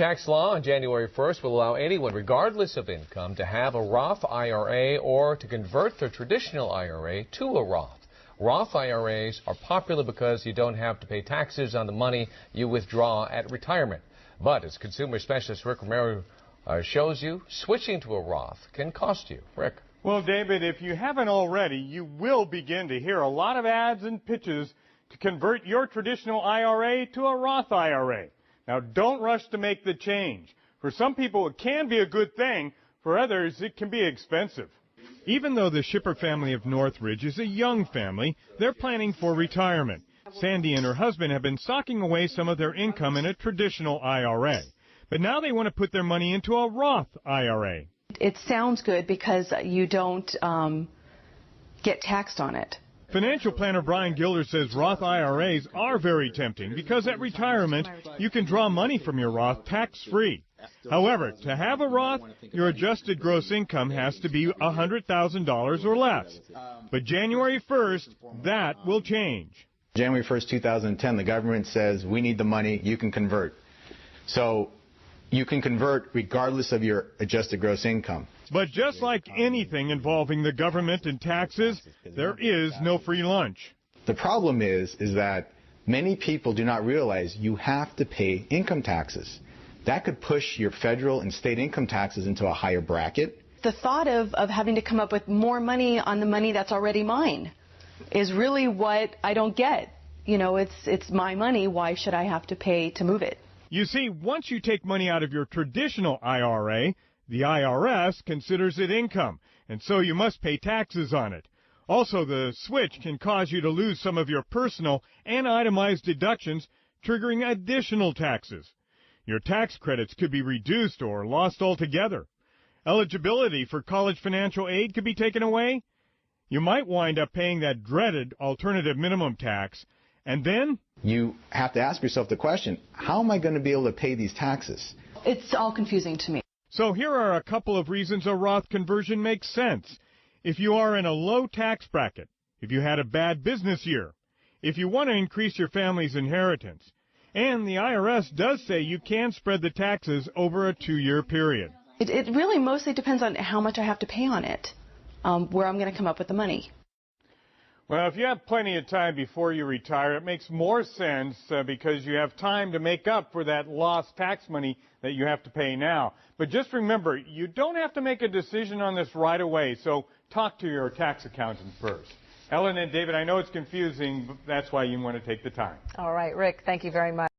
Tax law on January 1st will allow anyone, regardless of income, to have a Roth IRA or to convert their traditional IRA to a Roth. Roth IRAs are popular because you don't have to pay taxes on the money you withdraw at retirement. But as consumer specialist Rick Romero shows you, switching to a Roth can cost you. Rick. Well, David, if you haven't already, you will begin to hear a lot of ads and pitches to convert your traditional IRA to a Roth IRA. Now, don't rush to make the change. For some people, it can be a good thing. For others, it can be expensive. Even though the Shipper family of Northridge is a young family, they're planning for retirement. Sandy and her husband have been socking away some of their income in a traditional IRA. But now they want to put their money into a Roth IRA. It sounds good because you don't get taxed on it. Financial planner Brian Gilder says Roth IRAs are very tempting because at retirement you can draw money from your Roth tax-free. However, to have a Roth, your adjusted gross income has to be $100,000 or less. But January 1st, that will change. January 1st, 2010, the government says we need the money, you can convert. So you can convert regardless of your adjusted gross income. But just like anything involving the government and taxes, there is no free lunch. The problem is that many people do not realize you have to pay income taxes. That could push your federal and state income taxes into a higher bracket. The thought of having to come up with more money on the money that's already mine is really what I don't get. You know, it's my money. Why should I have to pay to move it? You see, once you take money out of your traditional IRA, the IRS considers it income, and so you must pay taxes on it. Also, the switch can cause you to lose some of your personal and itemized deductions, triggering additional taxes. Your tax credits could be reduced or lost altogether. Eligibility for college financial aid could be taken away. You might wind up paying that dreaded alternative minimum tax, and then you have to ask yourself the question, how am I going to be able to pay these taxes? It's all confusing to me. So here are a couple of reasons a Roth conversion makes sense. If you are in a low tax bracket, if you had a bad business year, if you want to increase your family's inheritance, and the IRS does say you can spread the taxes over a 2-year period. It really mostly depends on how much I have to pay on it, where I'm going to come up with the money. Well, if you have plenty of time before you retire, it makes more sense because you have time to make up for that lost tax money that you have to pay now. But just remember, you don't have to make a decision on this right away, so talk to your tax accountant first. Ellen and David, I know it's confusing, but that's why you want to take the time. All right, Rick, thank you very much.